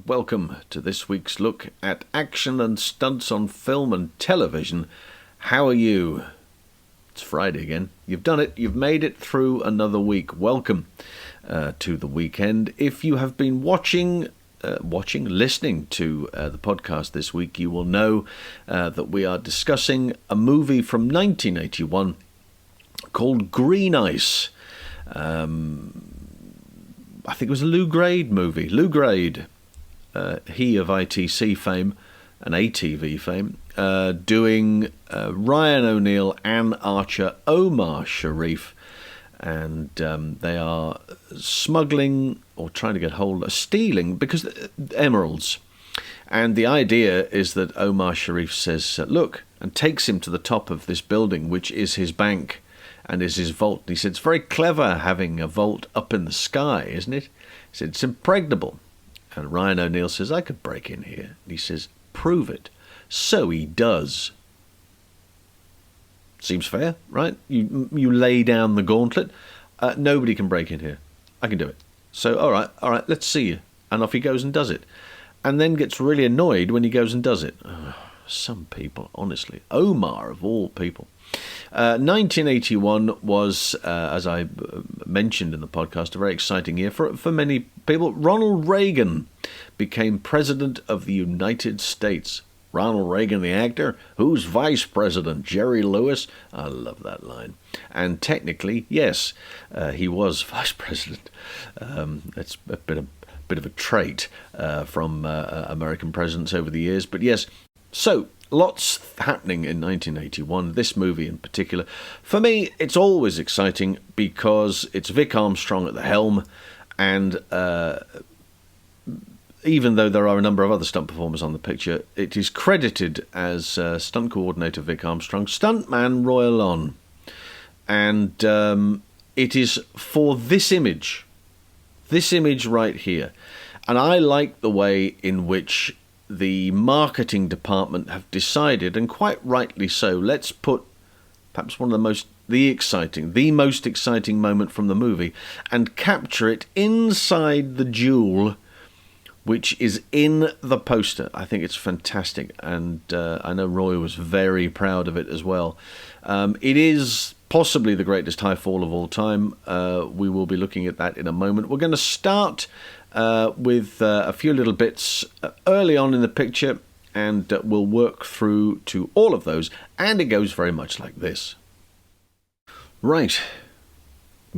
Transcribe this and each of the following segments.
welcome to this week's look at action and stunts on film and television. How are you? It's Friday again. You've done it. You've made it through another week. Welcome to the weekend. If you have been listening to the podcast this week, you will know that we are discussing a movie from 1981 called Green Ice. I think it was a Lou Grade movie. Lou Grade, he of ITC fame and ATV fame, doing Ryan O'Neal, Anne Archer, Omar Sharif, and they are smuggling or trying to get hold of, stealing, because emeralds. And the idea is that Omar Sharif says, look, and takes him to the top of this building, which is his bank and is his vault. And he said, it's very clever having a vault up in the sky, isn't it? He said, it's impregnable. And Ryan O'Neal says, I could break in here. And he says, prove it. So he does. Seems fair, right? You lay down the gauntlet. Nobody can break in here. I can do it. So, all right, let's see you. And off he goes and does it. And then gets really annoyed when he goes and does it. Oh, some people, honestly. Omar, of all people. 1981 was, as I mentioned in the podcast, a very exciting year for many people. Ronald Reagan became President of the United States. Ronald Reagan, the actor, who's Vice President? Jerry Lewis. I love that line. And technically, yes, he was Vice President. It's a bit of a trait from American presidents over the years. But yes, so lots happening in 1981, this movie in particular. For me, it's always exciting because it's Vic Armstrong at the helm, and even though there are a number of other stunt performers on the picture, it is credited as Stunt Coordinator VIC ARMSTRONG, stuntman ROY ALON. And it is for this image right here. And I like the way in which the marketing department have decided, and quite rightly so, let's put perhaps one of the most exciting moment from the movie and capture it inside the jewel which is in the poster. I think it's fantastic, and I know Roy was very proud of it as well. It is possibly the greatest high fall of all time. We will be looking at that in a moment. We're going to start with a few little bits early on in the picture, and we'll work through to all of those, and it goes very much like this. Right,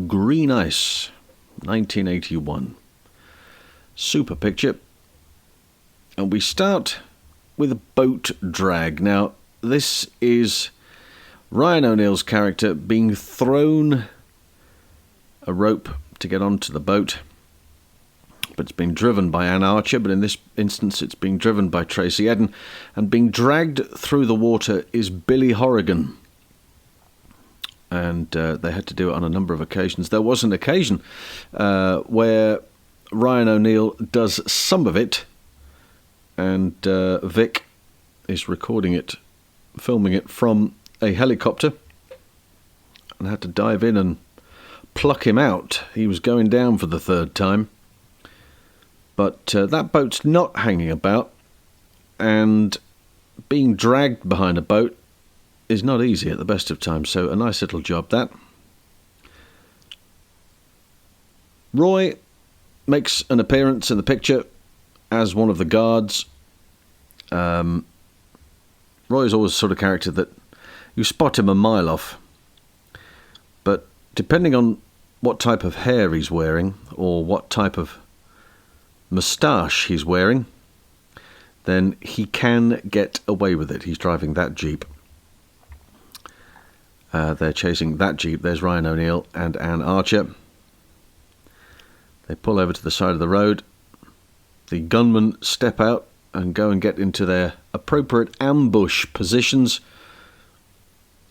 Green Ice, 1981. Super picture. And we start with a boat drag. Now, this is Ryan O'Neal's character being thrown a rope to get onto the boat. But it's being driven by Anne Archer, but in this instance it's being driven by Tracy Eden, and being dragged through the water is Billy Horrigan. And they had to do it on a number of occasions. There was an occasion where Ryan O'Neal does some of it, and Vic is recording it, filming it from a helicopter, and had to dive in and pluck him out. He was going down for the third time. But that boat's not hanging about, and being dragged behind a boat is not easy at the best of times, so a nice little job that. Roy makes an appearance in the picture as one of the guards. Roy is always the sort of character that you spot him a mile off, but depending on what type of hair he's wearing or what type of moustache he's wearing, then he can get away with it. He's driving that Jeep. They're chasing that Jeep. There's Ryan O'Neal and Anne Archer. They pull over to the side of the road. The gunmen step out and go and get into their appropriate ambush positions.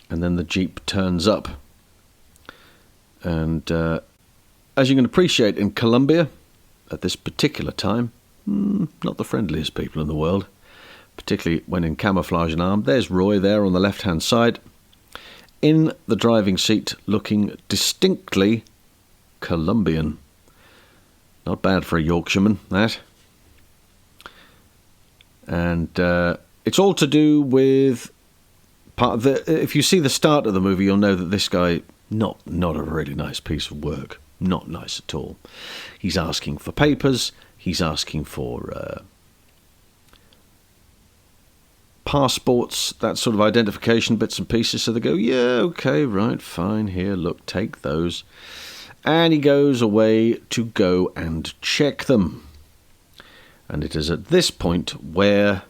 And then the Jeep turns up. And as you can appreciate, in Colombia, at this particular time, not the friendliest people in the world, particularly when in camouflage and armed. There's Roy there on the left-hand side, in the driving seat, looking distinctly Colombian. Not bad for a Yorkshireman, that. And it's all to do with part of the. If you see the start of the movie, you'll know that this guy not a really nice piece of work. Not nice at all. He's asking for papers. He's asking for passports, that sort of identification bits and pieces. So they go, yeah, okay, right, fine. Here, look, take those. And he goes away to go and check them. And it is at this point where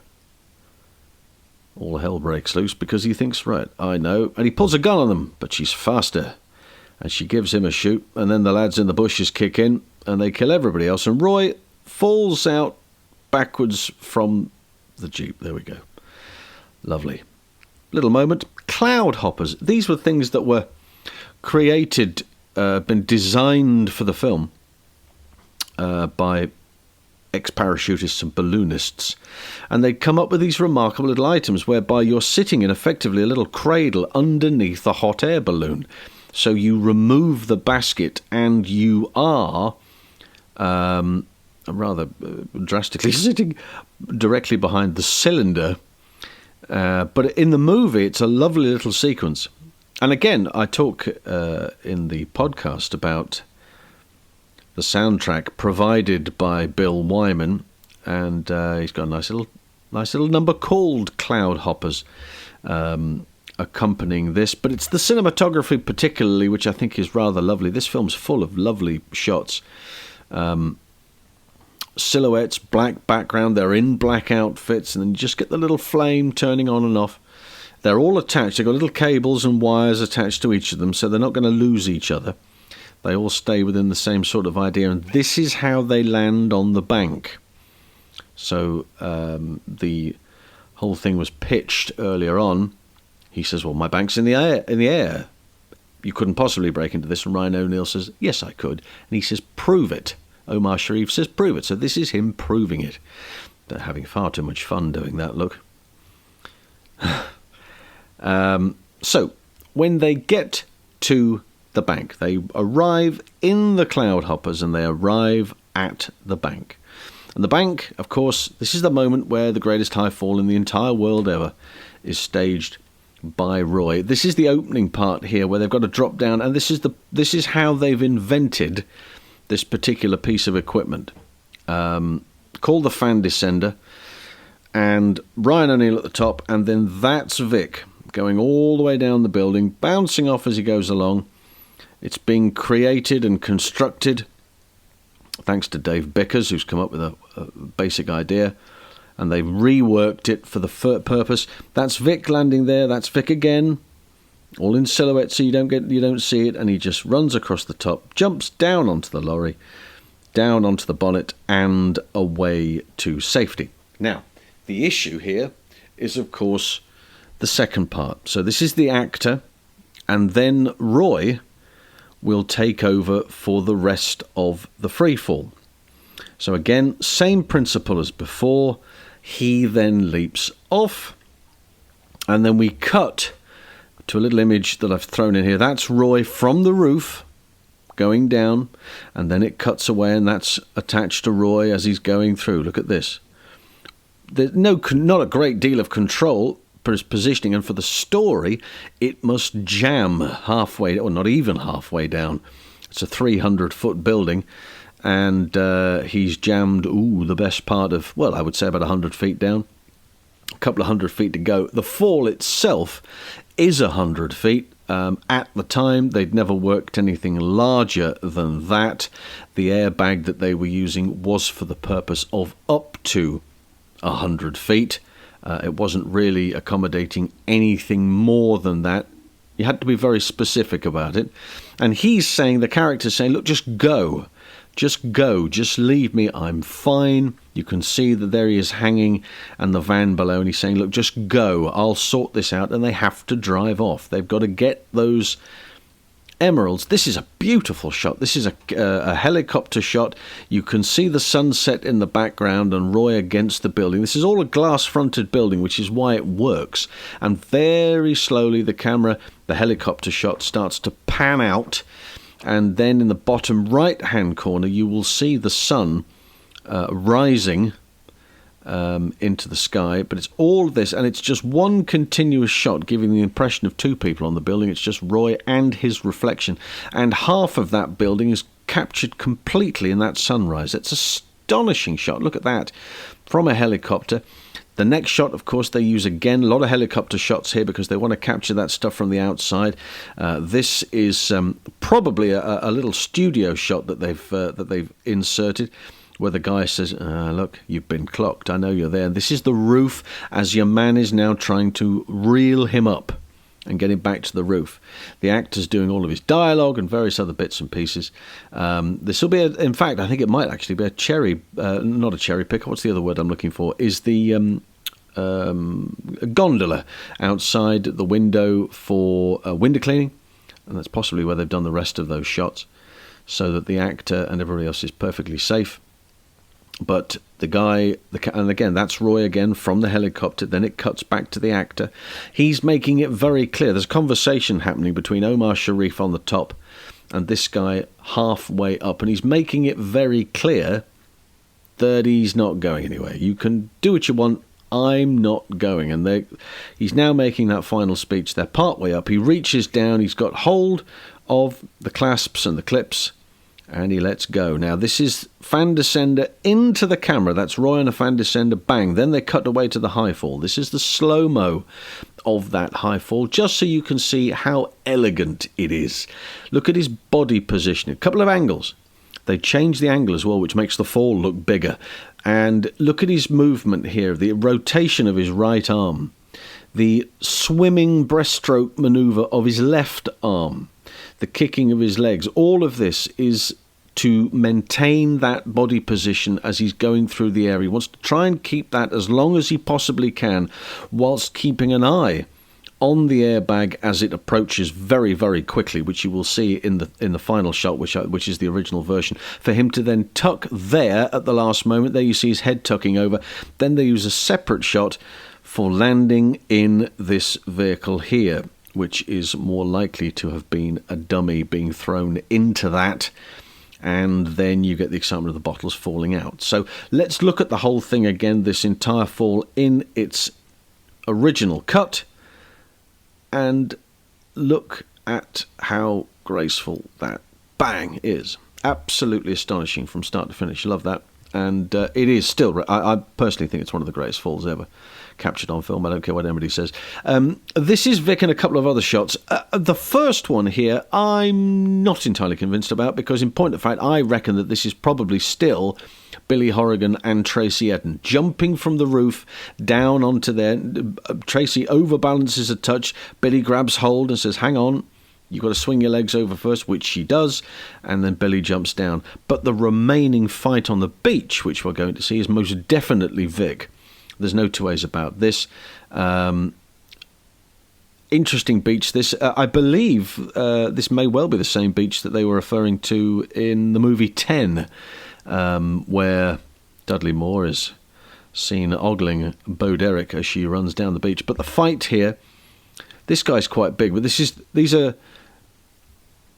all hell breaks loose, because he thinks, right, I know. And he pulls a gun on them, but she's faster. And she gives him a shoot, and then the lads in the bushes kick in, and they kill everybody else. And Roy falls out backwards from the Jeep. There we go. Lovely. Little moment. Cloud hoppers. These were things that were created, been designed for the film by ex-parachutists and balloonists, and they'd come up with these remarkable little items whereby you're sitting in effectively a little cradle underneath a hot air balloon. So you remove the basket and you are rather drastically sitting directly behind the cylinder. But in the movie, it's a lovely little sequence. And again, I talk in the podcast about the soundtrack provided by Bill Wyman, and he's got a nice little number called Cloud Hoppers accompanying this. But it's the cinematography particularly which I think is rather lovely. This film's full of lovely shots. Silhouettes, black background, they're in black outfits, and then you just get the little flame turning on and off. They're all attached. They've got little cables and wires attached to each of them, so they're not going to lose each other. They all stay within the same sort of idea, and this is how they land on the bank. So the whole thing was pitched earlier on. He says, well, my bank's in the air. You couldn't possibly break into this. And Ryan O'Neal says, yes, I could. And he says, prove it. Omar Sharif says, prove it. So this is him proving it. They're having far too much fun doing that, look. So when they get to the bank, they arrive in the Cloud Hoppers and they arrive at the bank. And the bank, of course, this is the moment where the greatest high fall in the entire world ever is staged by Roy. This is the opening part here where they've got to drop down, and this is how they've invented this particular piece of equipment, called the fan descender, and Ryan O'Neal at the top, and then that's Vic going all the way down the building, bouncing off as he goes along. It's being created and constructed thanks to Dave Bickers, who's come up with a basic idea, and they've reworked it for the purpose. That's Vic landing there. That's Vic again, all in silhouette, so you don't see it, and he just runs across the top, jumps down onto the lorry, down onto the bonnet, and away to safety. Now, the issue here is, of course, the second part. So this is the actor, and then Roy will take over for the rest of the freefall. So again, same principle as before. He then leaps off, and then we cut to a little image that I've thrown in here. That's Roy from the roof going down, and then it cuts away, and that's attached to Roy as he's going through. Look at this. There's not a great deal of control for his positioning, and for the story, it must jam halfway, or not even halfway down. It's a 300-foot building, and he's jammed, the best part of, well, I would say about 100 feet down. A couple of 100 feet to go. The fall itself is 100 feet. At the time, they'd never worked anything larger than that. The airbag that they were using was for the purpose of up to 100 feet. It wasn't really accommodating anything more than that. You had to be very specific about it. And he's saying, the character's saying, look, just go. Just go. Just leave me. I'm fine. You can see that there he is hanging and the van below. And he's saying, look, just go. I'll sort this out. And they have to drive off. They've got to get those emeralds. This is a beautiful shot. This is a helicopter shot. You can see the sunset in the background and Roy against the building. This is all a glass-fronted building, which is why it works. And very slowly the camera, the helicopter shot, starts to pan out. And then in the bottom right-hand corner, you will see the sun rising into the sky, but it's all this, and it's just one continuous shot giving the impression of two people on the building. It's just Roy and his reflection, and half of that building is captured completely in that sunrise. It's an astonishing shot. Look at that, from a helicopter. The next shot, of course, they use again a lot of helicopter shots here because they want to capture that stuff from the outside. This is probably a little studio shot that they've inserted, where the guy says, look, you've been clocked, I know you're there. This is the roof as your man is now trying to reel him up and get him back to the roof. The actor's doing all of his dialogue and various other bits and pieces. This will be, in fact, I think it might actually be a cherry, not a cherry picker, what's the other word I'm looking for, is the gondola outside the window for window cleaning. And that's possibly where they've done the rest of those shots, so that the actor and everybody else is perfectly safe. But the guy, and again, that's Roy again from the helicopter. Then it cuts back to the actor. He's making it very clear. There's a conversation happening between Omar Sharif on the top and this guy halfway up. And he's making it very clear that he's not going anywhere. You can do what you want. I'm not going. And he's now making that final speech. They're partway up. He reaches down. He's got hold of the clasps and the clips, and he lets go. Now, this is fan descender into the camera. That's Roy on a fan descender, bang. Then they cut away to the high fall. This is the slow-mo of that high fall, just so you can see how elegant it is. Look at his body position. A couple of angles. They change the angle as well, which makes the fall look bigger. And look at his movement here, the rotation of his right arm, the swimming breaststroke maneuver of his left arm, the kicking of his legs. All of this is to maintain that body position as he's going through the air. He wants to try and keep that as long as he possibly can, whilst keeping an eye on the airbag as it approaches very, very quickly, which you will see in the final shot, which is the original version, for him to then tuck there at the last moment. There you see his head tucking over. Then they use a separate shot for landing in this vehicle here, which is more likely to have been a dummy being thrown into that, and then you get the excitement of the bottles falling out. So let's look at the whole thing again, this entire fall in its original cut, and look at how graceful that bang is. Absolutely astonishing from start to finish. Love that. And it is still, I personally think it's one of the greatest falls ever captured on film. I don't care what anybody says. This is Vic and a couple of other shots. The first one here, I'm not entirely convinced about, because in point of fact, I reckon that this is probably still Billy Horrigan and Tracy Etten jumping from the roof down onto there. Tracy overbalances a touch. Billy grabs hold and says, hang on, you've got to swing your legs over first, which she does, and then Billy jumps down. But the remaining fight on the beach, which we're going to see, is most definitely Vic. There's no two ways about this. Interesting beach, this. I believe this may well be the same beach that they were referring to in the movie 10, where Dudley Moore is seen ogling Bo Derek as she runs down the beach. But the fight here, this guy's quite big, but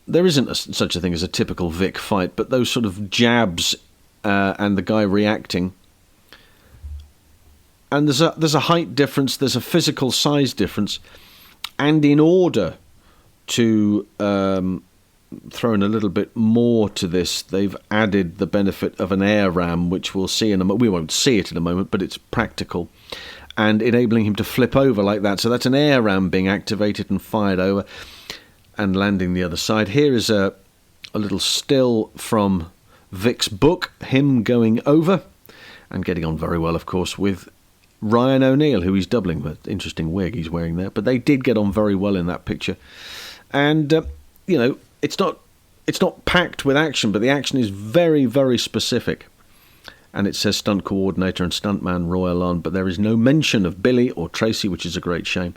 there isn't such a thing as a typical Vic fight, but those sort of jabs and the guy reacting. And there's a height difference, there's a physical size difference, and in order to throw in a little bit more to this, they've added the benefit of an air ram, which we'll see in a moment. We won't see it in a moment, but it's practical, and enabling him to flip over like that. So that's an air ram being activated and fired over and landing the other side. Here is a little still from Vic's book, him going over and getting on very well, of course, with Ryan O'Neill, who he's doubling with. Interesting wig he's wearing there. But they did get on very well in that picture. And, it's not packed with action, but the action is very, very specific. And it says stunt coordinator and stuntman Roy Alon, but there is no mention of Billy or Tracy, which is a great shame.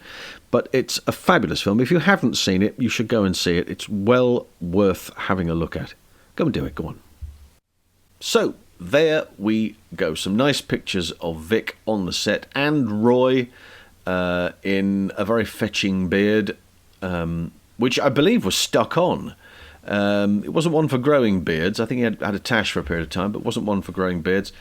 But it's a fabulous film. If you haven't seen it, you should go and see it. It's well worth having a look at. Go and do it. Go on. So, there we go. Some nice pictures of Vic on the set and Roy in a very fetching beard, which I believe was stuck on It wasn't one for growing beards. I think he had a tash for a period of time, but wasn't one for growing beards.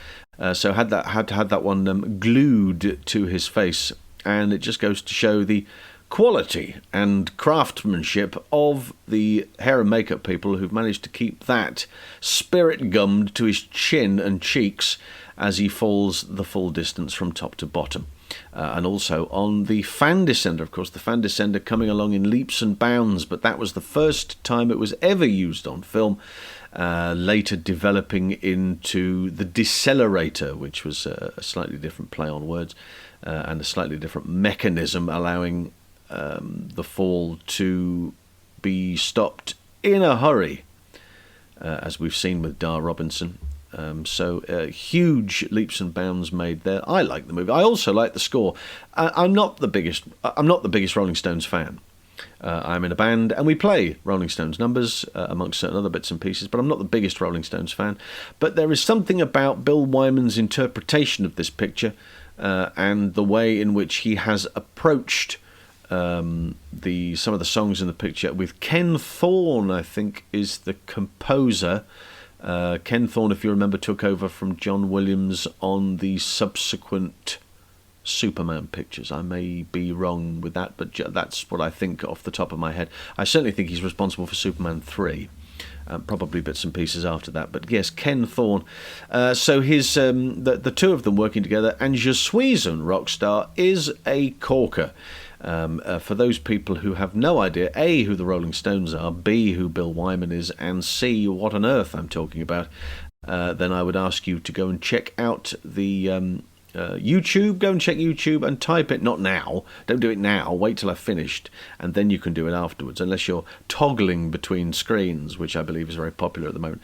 So had that one glued to his face, and it just goes to show the quality and craftsmanship of the hair and makeup people who've managed to keep that spirit gummed to his chin and cheeks as he falls the full distance from top to bottom. And also on the fan descender, of course, the fan descender coming along in leaps and bounds, but that was the first time it was ever used on film, later developing into the decelerator, which was a slightly different play on words and a slightly different mechanism, allowing the fall to be stopped in a hurry, as we've seen with Dar Robinson. So huge leaps and bounds made there. I like the movie. I also like the score. I'm not the biggest Rolling Stones fan. I'm in a band and we play Rolling Stones numbers amongst certain other bits and pieces, but I'm not the biggest Rolling Stones fan. But there is something about Bill Wyman's interpretation of this picture and the way in which he has approached some of the songs in the picture with Ken Thorne, I think, is the composer. Ken Thorne, if you remember, took over from John Williams on the subsequent Superman pictures. I may be wrong with that, but that's what I think off the top of my head. I certainly think he's responsible for Superman 3, probably bits and pieces after that. But yes, Ken Thorne. So his the two of them working together, and Je Suis un Rockstar is a corker. For those people who have no idea, A, who the Rolling Stones are, B, who Bill Wyman is, and C, what on earth I'm talking about, then I would ask you to go and check out the YouTube. Go and check YouTube and type it, not now, don't do it now, wait till I've finished, and then you can do it afterwards, unless you're toggling between screens, which I believe is very popular at the moment.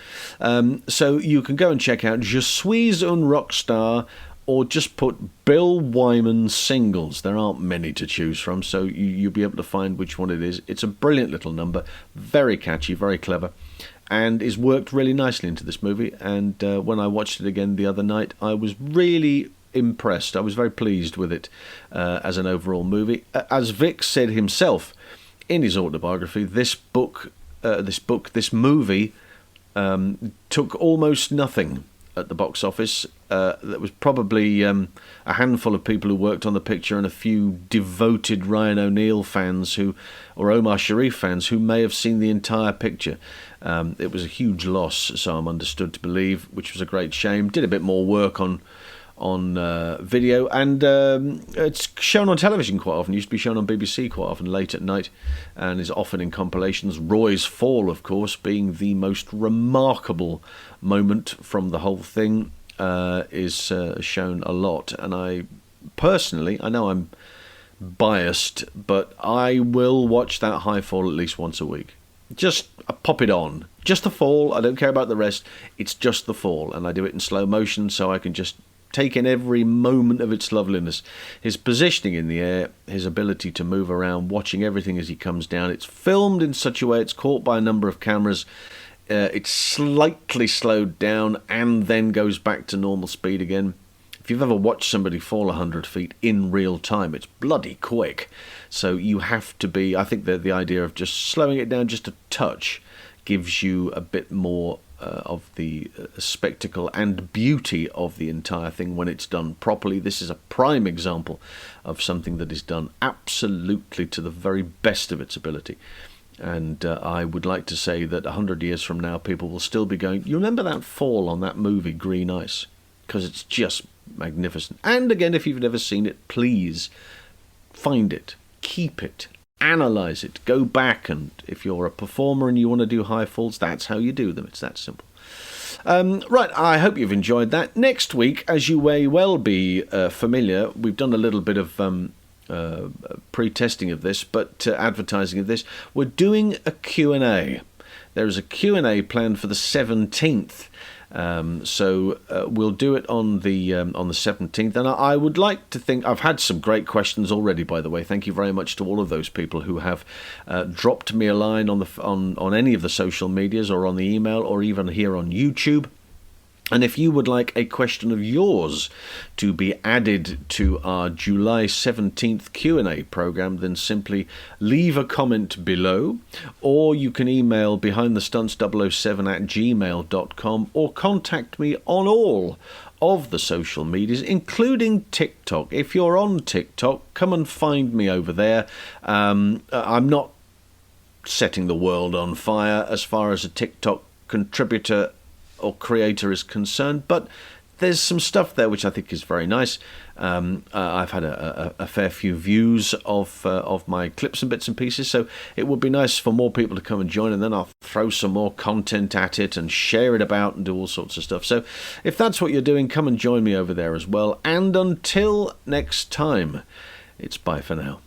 So you can go and check out Je Suis un Rockstar, or just put Bill Wyman singles. There aren't many to choose from, so you'll be able to find which one it is. It's a brilliant little number, very catchy, very clever, and is worked really nicely into this movie. And when I watched it again the other night, I was really impressed. I was very pleased with it as an overall movie. As Vic said himself in his autobiography, this movie took almost nothing at the box office. There was probably a handful of people who worked on the picture and a few devoted Ryan O'Neal fans or Omar Sharif fans who may have seen the entire picture. It was a huge loss, so I'm understood to believe, which was a great shame. Did a bit more work on video, and it's shown on television quite often. It used to be shown on BBC quite often late at night, and is often in compilations. Roy's fall, of course, being the most remarkable moment from the whole thing, is shown a lot. And I personally, I know I'm biased, but I will watch that high fall at least once a week. Just pop it on, just the fall. I don't care about the rest. It's just the fall, and I do it in slow motion so I can just take in every moment of its loveliness. His positioning in the air, his ability to move around, watching everything as he comes down. It's filmed in such a way it's caught by a number of cameras. It's slightly slowed down and then goes back to normal speed again. If you've ever watched somebody fall 100 feet in real time, it's bloody quick. So you have to be, I think that the idea of just slowing it down just a touch gives you a bit more of the spectacle and beauty of the entire thing when it's done properly. This is a prime example of something that is done absolutely to the very best of its ability. And I would like to say that 100 years from now, people will still be going, you remember that fall on that movie, Green Ice? Because it's just magnificent. And again, if you've never seen it, please find it, keep it, analyze it, go back, and if you're a performer and you want to do high falls, that's how you do them. It's that simple. Right, I hope you've enjoyed that. Next week, as you may well be familiar, we've done a little bit of pre-testing of this, but advertising of this. We're doing a Q&A. There is a Q&A planned for the 17th. So we'll do it on the 17th, and I would like to think I've had some great questions already. By the way, thank you very much to all of those people who have dropped me a line on any of the social medias or on the email or even here on YouTube. And if you would like a question of yours to be added to our July 17th Q&A program, then simply leave a comment below, or you can email behindthestunts007@gmail.com, or contact me on all of the social medias, including TikTok. If you're on TikTok, come and find me over there. I'm not setting the world on fire as far as a TikTok contributor or creator is concerned, but there's some stuff there which I think is very nice. I've had a fair few views of my clips and bits and pieces, so it would be nice for more people to come and join, and then I'll throw some more content at it and share it about and do all sorts of stuff. So if that's what you're doing, come and join me over there as well. And until next time, it's bye for now.